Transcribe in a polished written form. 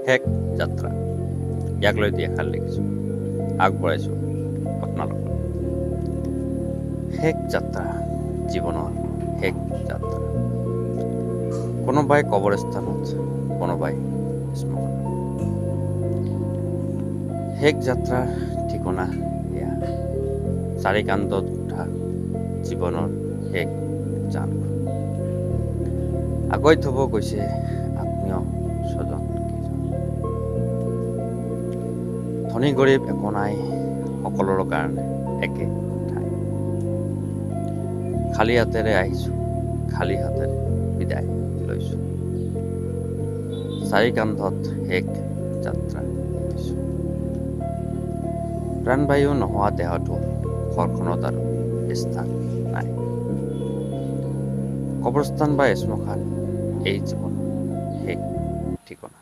শেষ যাত্ৰা ইয়াক লৈ এষাৰ লিখিছোঁ, আগবঢ়াইছোঁ আপোনালোকক। শেষ যাত্ৰা, জীৱনৰ শেষ যাত্ৰা। কোনোবাই কবৰস্থানত, কোনোবাই শ্মশানত। শেষ যাত্ৰাৰ ঠিকনা এয়া, চাৰিকান্ধত উঠা জীৱনৰ শেষ যান। আগুৱাই থব গৈছে আত্মীয় স্বজন কেইজন। ধনী গৰীব একো নাই, সকলোৰে কাৰণে একে ঠাই। খালী হাতেৰে আহিছোঁ, খালী হাতেৰে বিদায় লৈছোঁ। চাৰিকান্ধত শেষ যাত্ৰা দিছোঁ। প্ৰাণবায়ু নোহোৱা দেহটোৰ ঘৰখনত আৰু স্থান নাই। কবৰস্থান বা শ্মশান এই জীৱনৰ শেষ ঠিকনা।